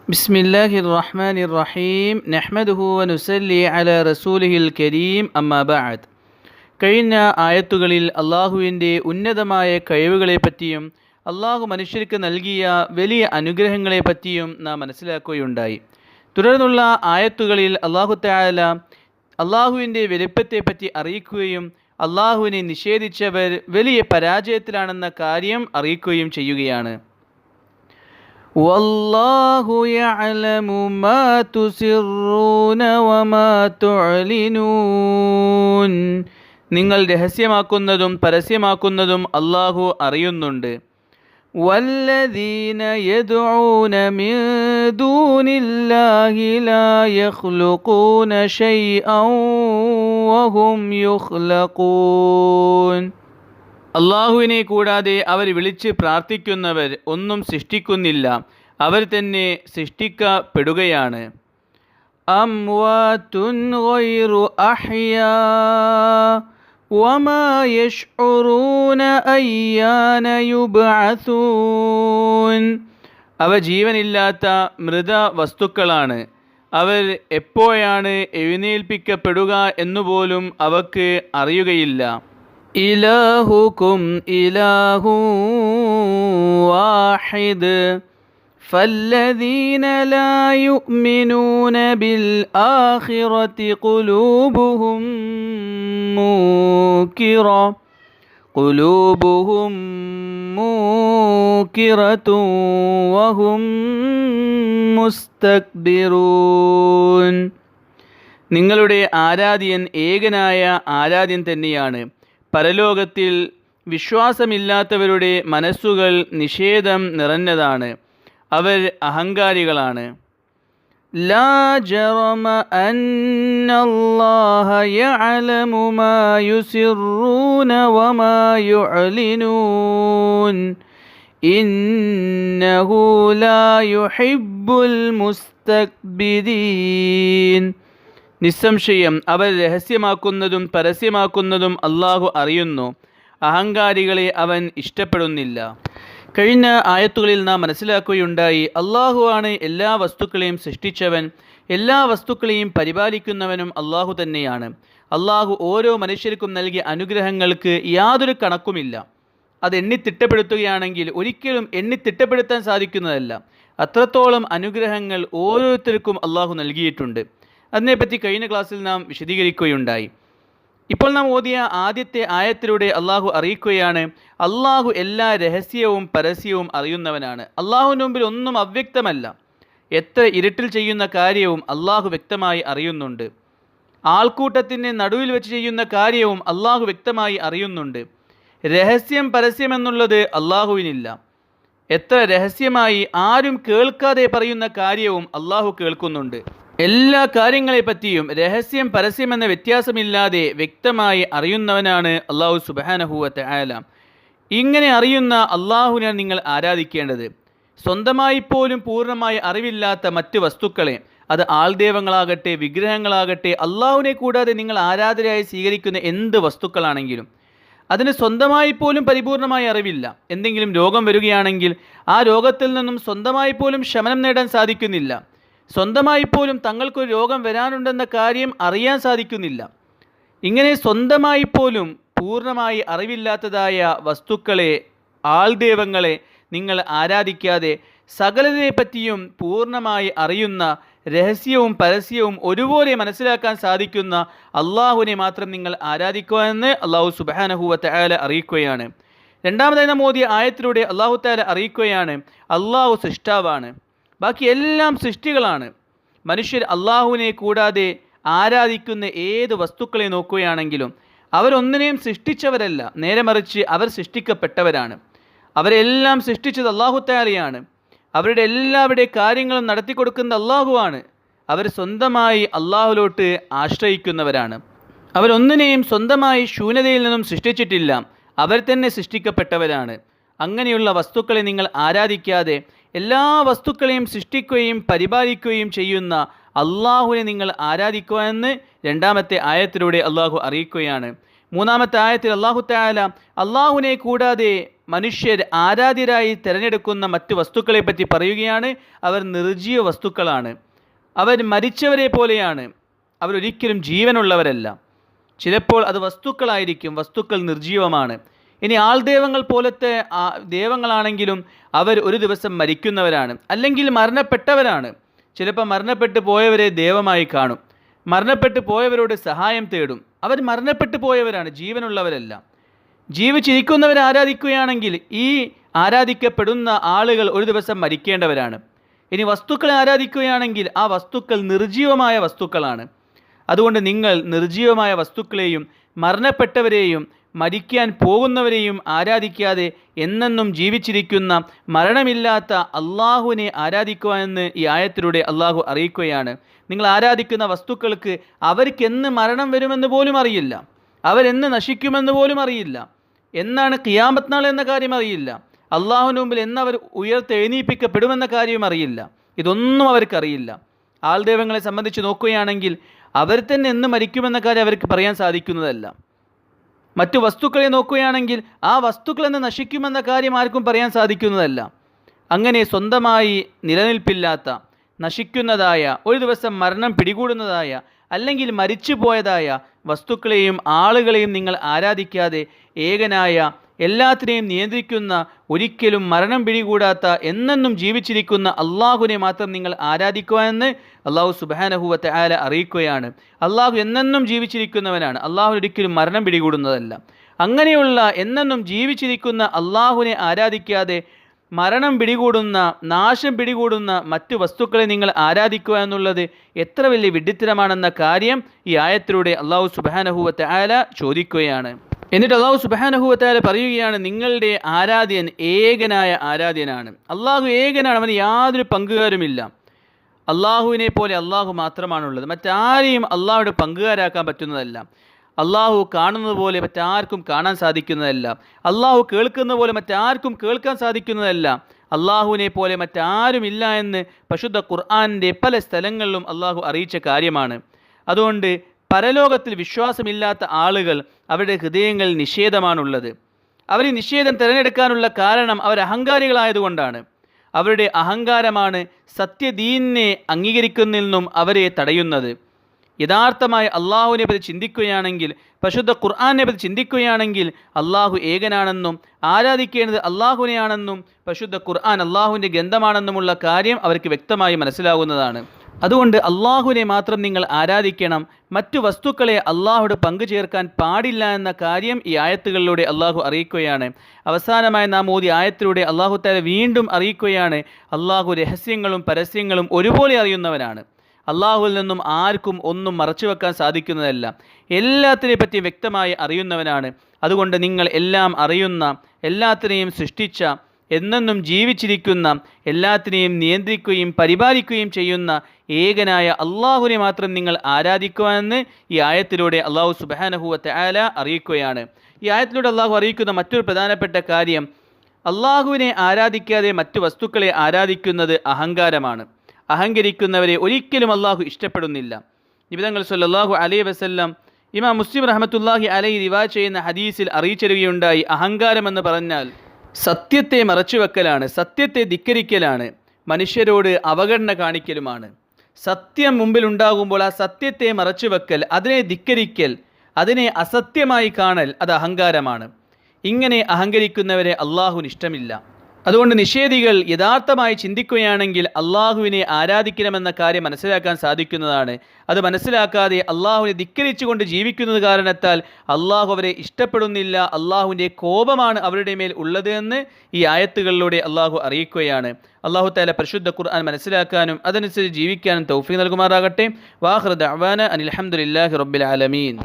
ബിസ്മില്ലാഹിർ റഹ്മാനിർ റഹീം നഹ്മദുഹു വനുസല്ലി അലാ റസൂലിഹിൽ കരീം അമ്മാ ബഅദ്. കഴിഞ്ഞ ആയത്തുകളിൽ അള്ളാഹുവിൻ്റെ ഉന്നതമായ കഴിവുകളെപ്പറ്റിയും അള്ളാഹു മനുഷ്യർക്ക് നൽകിയ വലിയ അനുഗ്രഹങ്ങളെപ്പറ്റിയും നാം മനസ്സിലാക്കുകയുണ്ടായി. തുടർന്നുള്ള ആയത്തുകളിൽ അള്ളാഹു തആല അള്ളാഹുവിൻ്റെ വലിപ്പത്തെപ്പറ്റി അറിയിക്കുകയും അള്ളാഹുവിനെ നിഷേധിച്ചവർ വലിയ പരാജയത്തിലാണെന്ന കാര്യം അറിയിക്കുകയും ചെയ്യുകയാണ്. വല്ലാഹു യഅലമു മാ തുസിറൂന വമാ തുഅ്ലിനൂൻ. നിങ്ങൾ രഹസ്യമാക്കുന്നതും പരസ്യമാക്കുന്നതും അല്ലാഹു അറിയുന്നുണ്ട്. വല്ലദീന യദ്ഊന മിൻ ദൂനില്ലാഹി ലാ യഖ്ലുഖൂന ശൈഅൻ വഹും യുഖ്ലഖൂൻ. അള്ളാഹുവിനെ കൂടാതെ അവർ വിളിച്ച് പ്രാർത്ഥിക്കുന്നവർ ഒന്നും സൃഷ്ടിക്കുന്നില്ല, അവർ തന്നെ സൃഷ്ടിക്കപ്പെടുകയാണ്. അംവാതുൻ ഗൈറു അഹ്യാ വമാ യശ്ഉറൂന അയ്യാന യുബ്അസൂൻ. അവ ജീവനില്ലാത്ത മൃത വസ്തുക്കളാണ്, അവർ എപ്പോഴാണ് എഴുന്നേൽപ്പിക്കപ്പെടുക എന്നുപോലും അവർക്ക് അറിയുകയില്ല. ഇലാഹുക്കും ഇലാഹു വാഹിദ് ഫല്ലദീന ലാ യുഅ്മിനൂന ബിൽ ആഖിറതി ഖുലൂബുഹും മൂകിറതുൻ വഹും മുസ്തക്ബിറൂൻ. നിങ്ങളുടെ ആരാധ്യൻ ഏകനായ ആരാധ്യൻ തന്നെയാണ്. പരലോകത്തിൽ വിശ്വാസമില്ലാത്തവരുടെ മനസ്സുകൾ നിഷേധം നിറഞ്ഞതാണ്, അവർ അഹങ്കാരികളാണ്. ലാ ജറമ അന്നല്ലാഹ യഅലമു മാ യുസിറൂന വമാ യുഅ്ലിനൂൻ ഇന്നഹു ലാ യുഹിബ്ബുൽ മുസ്തക്ബിരീൻ. നിസ്സംശയം അവർ രഹസ്യമാക്കുന്നതും പരസ്യമാക്കുന്നതും അള്ളാഹു അറിയുന്നു, അഹങ്കാരികളെ അവൻ ഇഷ്ടപ്പെടുന്നില്ല. കഴിഞ്ഞ ആയത്തുകളിൽ നാം മനസ്സിലാക്കുകയുണ്ടായി, അള്ളാഹു ആണ് എല്ലാ വസ്തുക്കളെയും സൃഷ്ടിച്ചവൻ, എല്ലാ വസ്തുക്കളെയും പരിപാലിക്കുന്നവനും അള്ളാഹു തന്നെയാണ്. അള്ളാഹു ഓരോ മനുഷ്യർക്കും നൽകിയ അനുഗ്രഹങ്ങൾക്ക് യാതൊരു കണക്കുമില്ല. അത് എണ്ണിത്തിട്ടപ്പെടുത്തുകയാണെങ്കിൽ ഒരിക്കലും എണ്ണിത്തിട്ടപ്പെടുത്താൻ സാധിക്കുന്നതല്ല. അത്രത്തോളം അനുഗ്രഹങ്ങൾ ഓരോരുത്തർക്കും അള്ളാഹു നൽകിയിട്ടുണ്ട്. അതിനെപ്പറ്റി കഴിഞ്ഞ ക്ലാസ്സിൽ നാം വിശദീകരിക്കുകയുണ്ടായി. ഇപ്പോൾ നാം ഓതിയ ആദ്യത്തെ ആയത്തിലൂടെ അള്ളാഹു അറിയിക്കുകയാണ്, അള്ളാഹു എല്ലാ രഹസ്യവും പരസ്യവും അറിയുന്നവനാണ്. അള്ളാഹുവിന് മുമ്പിൽ ഒന്നും അവ്യക്തമല്ല. എത്ര ഇരുട്ടിൽ ചെയ്യുന്ന കാര്യവും അള്ളാഹു വ്യക്തമായി അറിയുന്നുണ്ട്. ആൾക്കൂട്ടത്തിൻ്റെ നടുവിൽ വെച്ച് ചെയ്യുന്ന കാര്യവും അള്ളാഹു വ്യക്തമായി അറിയുന്നുണ്ട്. രഹസ്യം പരസ്യമെന്നുള്ളത് അള്ളാഹുവിനില്ല. എത്ര രഹസ്യമായി ആരും കേൾക്കാതെ പറയുന്ന കാര്യവും അള്ളാഹു കേൾക്കുന്നുണ്ട്. എല്ലാ കാര്യങ്ങളെപ്പറ്റിയും രഹസ്യം പരസ്യമെന്ന വ്യത്യാസമില്ലാതെ വ്യക്തമായി അറിയുന്നവനാണ് അള്ളാഹു സുബ്ഹാനഹു വ തആല. ഇങ്ങനെ അറിയുന്ന അള്ളാഹുവിനെ നിങ്ങൾ ആരാധിക്കേണ്ടത്. സ്വന്തമായി പോലും പൂർണ്ണമായി അറിവില്ലാത്ത മറ്റ് വസ്തുക്കളെ, അത് ആൾദൈവങ്ങളാകട്ടെ വിഗ്രഹങ്ങളാകട്ടെ, അള്ളാഹുവിനെ കൂടാതെ നിങ്ങൾ ആരാധനയായി സ്വീകരിക്കുന്ന എന്ത് വസ്തുക്കളാണെങ്കിലും അതിന് സ്വന്തമായി പോലും പരിപൂർണമായി അറിവില്ല. എന്തെങ്കിലും രോഗം വരികയാണെങ്കിൽ ആ രോഗത്തിൽ നിന്നും സ്വന്തമായി പോലും ശമനം നേടാൻ സാധിക്കുന്നില്ല. സ്വന്തമായി പോലും തങ്ങൾക്കൊരു രോഗം വരാനുണ്ടെന്ന കാര്യം അറിയാൻ സാധിക്കുന്നില്ല. ഇങ്ങനെ സ്വന്തമായി പോലും പൂർണ്ണമായി അറിവില്ലാത്തതായ വസ്തുക്കളെ, ആൾദൈവങ്ങളെ നിങ്ങൾ ആരാധിക്കാതെ സകലതിനെപ്പറ്റിയും പൂർണ്ണമായി അറിയുന്ന, രഹസ്യവും പരസ്യവും ഒരുപോലെ മനസ്സിലാക്കാൻ സാധിക്കുന്ന അള്ളാഹുവിനെ മാത്രം നിങ്ങൾ ആരാധിക്കുക എന്ന് അള്ളാഹു സുബ്ഹാനഹു വ തആല അറിയിക്കുകയാണ്. രണ്ടാമതായി നാം ഓതിയ ആയത്തിലൂടെ അള്ളാഹു തആല അറിയിക്കുകയാണ്, അള്ളാഹു സൃഷ്ടാവാണ്, ബാക്കി എല്ലാം സൃഷ്ടികളാണ്. മനുഷ്യർ അള്ളാഹുവിനെ കൂടാതെ ആരാധിക്കുന്ന ഏത് വസ്തുക്കളെ നോക്കുകയാണെങ്കിലും അവരൊന്നിനെയും സൃഷ്ടിച്ചവരല്ല, നേരെ മറിച്ച് അവർ സൃഷ്ടിക്കപ്പെട്ടവരാണ്. അവരെല്ലാം സൃഷ്ടിച്ചത് അള്ളാഹു തആലയാണ്. അവരുടെ എല്ലാവരുടെ കാര്യങ്ങളും നടത്തിക്കൊടുക്കുന്ന അള്ളാഹുവാണ്. അവർ സ്വന്തമായി അള്ളാഹുലോട്ട് ആശ്രയിക്കുന്നവരാണ്. അവരൊന്നിനെയും സ്വന്തമായി ശൂന്യതയിൽ നിന്നും സൃഷ്ടിച്ചിട്ടില്ല, അവർ തന്നെ സൃഷ്ടിക്കപ്പെട്ടവരാണ്. അങ്ങനെയുള്ള വസ്തുക്കളെ നിങ്ങൾ ആരാധിക്കാതെ എല്ലാ വസ്തുക്കളെയും സൃഷ്ടിക്കുകയും പരിപാലിക്കുകയും ചെയ്യുന്ന അള്ളാഹുവിനെ നിങ്ങൾ ആരാധിക്കുക എന്ന് രണ്ടാമത്തെ ആയത്തിലൂടെ അള്ളാഹു അറിയിക്കുകയാണ്. മൂന്നാമത്തെ ആയത്തിൽ അല്ലാഹു തആല അള്ളാഹുവിനെ കൂടാതെ മനുഷ്യർ ആരാധ്യരായി തിരഞ്ഞെടുക്കുന്ന മറ്റ് വസ്തുക്കളെ പറ്റി പറയുകയാണ്. അവർ നിർജീവ വസ്തുക്കളാണ്, അവർ മരിച്ചവരെ പോലെയാണ്, അവരൊരിക്കലും ജീവനുള്ളവരല്ല. ചിലപ്പോൾ അത് വസ്തുക്കളായിരിക്കും, വസ്തുക്കൾ നിർജീവമാണ്. ഇനി ആൾദൈവങ്ങൾ പോലത്തെ ദൈവങ്ങളാണെങ്കിലും അവർ ഒരു ദിവസം മരിക്കുന്നവരാണ്, അല്ലെങ്കിൽ മരണപ്പെട്ടവരാണ്. ചിലപ്പോൾ മരണപ്പെട്ടു പോയവരെ ദൈവമായി കാണും, മരണപ്പെട്ടു പോയവരോട് സഹായം തേടും. അവർ മരണപ്പെട്ടു പോയവരാണ്, ജീവനുള്ളവരല്ല. ജീവിച്ചിരിക്കുന്നവരെ ആരാധിക്കുകയാണെങ്കിൽ ഈ ആരാധിക്കപ്പെടുന്ന ആളുകൾ ഒരു ദിവസം മരിക്കേണ്ടവരാണ്. ഇനി വസ്തുക്കളെ ആരാധിക്കുകയാണെങ്കിൽ ആ വസ്തുക്കൾ നിർജീവമായ വസ്തുക്കളാണ്. അതുകൊണ്ട് നിങ്ങൾ നിർജീവമായ വസ്തുക്കളെയും മരണപ്പെട്ടവരെയും മരിക്കാൻ പോകുന്നവരെയും ആരാധിക്കാതെ എന്നെന്നും ജീവിച്ചിരിക്കുന്ന മരണമില്ലാത്ത അള്ളാഹുവിനെ ആരാധിക്കുവാനെന്ന് ഈ ആയത്തിലൂടെ അള്ളാഹു അറിയിക്കുകയാണ്. നിങ്ങൾ ആരാധിക്കുന്ന വസ്തുക്കൾക്ക് അവർക്കെന്ന് മരണം വരുമെന്ന് പോലും അറിയില്ല, അവരെന്ന് നശിക്കുമെന്ന് പോലും അറിയില്ല, എന്നാണ് ഖിയാമത്ത് നാൾ എന്ന കാര്യം അറിയില്ല, അള്ളാഹുവിന് മുമ്പിൽ എന്നവർ ഉയർത്തെഴുന്നേൽപ്പിക്കപ്പെടുമെന്ന കാര്യവും അറിയില്ല. ഇതൊന്നും അവർക്കറിയില്ല. ആൾദൈവങ്ങളെ സംബന്ധിച്ച് നോക്കുകയാണെങ്കിൽ അവർ തന്നെ എന്ന് മരിക്കുമെന്ന കാര്യം അവർക്ക് പറയാൻ സാധിക്കുന്നതല്ല. മറ്റു വസ്തുക്കളെ നോക്കുകയാണെങ്കിൽ ആ വസ്തുക്കൾ എന്ന് നശിക്കുമെന്ന കാര്യം ആർക്കും പറയാൻ സാധിക്കുന്നതല്ല. അങ്ങനെ സ്വന്തമായി നിലനിൽപ്പില്ലാത്ത, നശിക്കുന്നതായ, ഒരു ദിവസം മരണം പിടികൂടുന്നതായ, അല്ലെങ്കിൽ മരിച്ചു പോയതായ വസ്തുക്കളെയും ആളുകളെയും നിങ്ങൾ ആരാധിക്കാതെ ഏകനായ, എല്ലാത്തിനെയും നിയന്ത്രിക്കുന്ന, ഒരിക്കലും മരണം പിടികൂടാത്ത, എന്നെന്നും ജീവിച്ചിരിക്കുന്ന അള്ളാഹുവിനെ മാത്രം നിങ്ങൾ ആരാധിക്കുവാനെന്ന് അള്ളാഹു സുബ്ഹാനഹു വ തആല അറിയിക്കുകയാണ്. അള്ളാഹു എന്നെന്നും ജീവിച്ചിരിക്കുന്നവനാണ്, അള്ളാഹു ഒരിക്കലും മരണം പിടികൂടുന്നതല്ല. അങ്ങനെയുള്ള എന്നെന്നും ജീവിച്ചിരിക്കുന്ന അള്ളാഹുവിനെ ആരാധിക്കാതെ മരണം പിടികൂടുന്ന, നാശം പിടികൂടുന്ന മറ്റു വസ്തുക്കളെ നിങ്ങൾ ആരാധിക്കുക എന്നുള്ളത് എത്ര വലിയ വിഡ്ഢിത്തരമാണെന്ന കാര്യം ഈ ആയത്തിലൂടെ അള്ളാഹു സുബ്ഹാനഹു വ തആല ചോദിക്കുകയാണ്. എന്നിട്ട് അള്ളാഹു സുബ്ഹാനഹു വ തആല പറയുകയാണ്, നിങ്ങളുടെ ആരാധ്യൻ ഏകനായ ആരാധ്യനാണ്. അള്ളാഹു ഏകനാണ്, അവന് യാതൊരു പങ്കുകാരുമില്ല. അള്ളാഹുവിനെ പോലെ അള്ളാഹു മാത്രമാണുള്ളത്, മറ്റാരെയും അള്ളാഹുയുടെ പങ്കുകാരാക്കാൻ പറ്റുന്നതല്ല. അള്ളാഹു കാണുന്നത് പോലെ മറ്റാർക്കും കാണാൻ സാധിക്കുന്നതല്ല, അള്ളാഹു കേൾക്കുന്ന പോലെ മറ്റാർക്കും കേൾക്കാൻ സാധിക്കുന്നതല്ല. അള്ളാഹുവിനെ പോലെ മറ്റാരുമില്ല എന്ന് പരിശുദ്ധ ഖുർആനിൻ്റെ പല സ്ഥലങ്ങളിലും അള്ളാഹു അറിയിച്ച കാര്യമാണ്. അതുകൊണ്ട് പരലോകത്തിൽ വിശ്വാസമില്ലാത്ത ആളുകൾ അവരുടെ ഹൃദയങ്ങളിൽ നിഷേധമാണുള്ളത്. അവർ ഈ നിഷേധം തിരഞ്ഞെടുക്കാനുള്ള കാരണം അവർ അഹങ്കാരികളായതുകൊണ്ടാണ്. അവരുടെ അഹങ്കാരമാണ് സത്യദീനിനെ അംഗീകരിക്കുന്നതിൽ നിന്നും അവരെ തടയുന്നത്. യഥാർത്ഥമായി അള്ളാഹുവിനെ പറ്റി ചിന്തിക്കുകയാണെങ്കിൽ, പരിശുദ്ധ ഖുർആനെ പറ്റി ചിന്തിക്കുകയാണെങ്കിൽ അള്ളാഹു ഏകനാണെന്നും ആരാധിക്കേണ്ടത് അള്ളാഹുവിനെയാണെന്നും പരിശുദ്ധ ഖുർആൻ അള്ളാഹുവിൻ്റെ ഗ്രന്ഥമാണെന്നുമുള്ള കാര്യം അവർക്ക് വ്യക്തമായി മനസ്സിലാകുന്നതാണ്. അതുകൊണ്ട് അള്ളാഹുവിനെ മാത്രം നിങ്ങൾ ആരാധിക്കണം, മറ്റു വസ്തുക്കളെ അള്ളാഹുവിടെ പങ്കു ചേർക്കാൻ പാടില്ല എന്ന കാര്യം ഈ ആയത്തുകളിലൂടെ അള്ളാഹു അറിയിക്കുകയാണ്. അവസാനമായി നാം ഓതിയ ആയത്തിലൂടെ അള്ളാഹു തആല വീണ്ടും അറിയിക്കുകയാണ്, അള്ളാഹു രഹസ്യങ്ങളും പരസ്യങ്ങളും ഒരുപോലെ അറിയുന്നവനാണ്. അള്ളാഹുവിൽ നിന്നും ആർക്കും ഒന്നും മറച്ചു വെക്കാൻ സാധിക്കുന്നതല്ല, എല്ലാത്തിനെ പറ്റി വ്യക്തമായി അറിയുന്നവനാണ്. അതുകൊണ്ട് നിങ്ങൾ എല്ലാം അറിയുന്ന, എല്ലാത്തിനെയും സൃഷ്ടിച്ച, എന്നെന്നും ജീവിച്ചിരിക്കുന്ന, എല്ലാത്തിനെയും നിയന്ത്രിക്കുകയും പരിപാലിക്കുകയും ചെയ്യുന്ന ഏകനായ അള്ളാഹുവിനെ മാത്രം നിങ്ങൾ ആരാധിക്കുവാനെന്ന് ഈ ആയത്തിലൂടെ അള്ളാഹു സുബ്ഹാനഹു വ തആല അറിയിക്കുകയാണ്. ഈ ആയത്തിലൂടെ അള്ളാഹു അറിയിക്കുന്ന മറ്റൊരു പ്രധാനപ്പെട്ട കാര്യം, അള്ളാഹുവിനെ ആരാധിക്കാതെ മറ്റു വസ്തുക്കളെ ആരാധിക്കുന്നത് അഹങ്കാരമാണ്. അഹങ്കരിക്കുന്നവരെ ഒരിക്കലും അള്ളാഹു ഇഷ്ടപ്പെടുന്നില്ല. നബി തങ്ങൾ സല്ലല്ലാഹു അലൈഹി വസല്ലം ഇമാം മുസ്ലിം റഹ്മത്തുള്ളാഹി അലൈഹി റിവായത്ത് ചെയ്യുന്ന ഹദീസിൽ അറിയിച്ചിരുകയുണ്ടായി, അഹങ്കാരം എന്ന് പറഞ്ഞാൽ സത്യത്തെ മറച്ചുവെക്കലാണ്, സത്യത്തെ ധിക്കരിക്കലാണ്, മനുഷ്യരോട് അവഗണന കാണിക്കലുമാണ്. സത്യം മുമ്പിലുണ്ടാകുമ്പോൾ ആ സത്യത്തെ മറച്ചുവെക്കൽ, അതിനെ ധിക്കരിക്കൽ, അതിനെ അസത്യമായി കാണൽ, അത് അഹങ്കാരമാണ്. ഇങ്ങനെ അഹങ്കരിക്കുന്നവരെ അള്ളാഹുവിന് ഇഷ്ടമില്ല. അതുകൊണ്ട് നിഷേധികൾ യഥാർത്ഥമായി ചിന്തിക്കുകയാണെങ്കിൽ അള്ളാഹുവിനെ ആരാധിക്കണമെന്ന കാര്യം മനസ്സിലാക്കാൻ സാധിക്കുന്നതാണ്. അത് മനസ്സിലാക്കാതെ അള്ളാഹുവിനെ ധിക്കരിച്ചുകൊണ്ട് ജീവിക്കുന്നത് കാരണത്താൽ അള്ളാഹു അവരെ ഇഷ്ടപ്പെടുന്നില്ല, അള്ളാഹുവിൻ്റെ കോപമാണ് അവരുടെ മേൽ ഉള്ളത് എന്ന് ഈ ആയത്തുകളിലൂടെ അള്ളാഹു അറിയിക്കുകയാണ്. അള്ളാഹു തആല പരിശുദ്ധ ഖുർആൻ മനസ്സിലാക്കാനും അതനുസരിച്ച് ജീവിക്കാനും തൗഫീഖ് നൽകുമാറാകട്ടെ. വാഖിറു ദഅ്വാന അനിൽ ഹംദുലില്ലാഹി റബ്ബിൽ ആലമീൻ.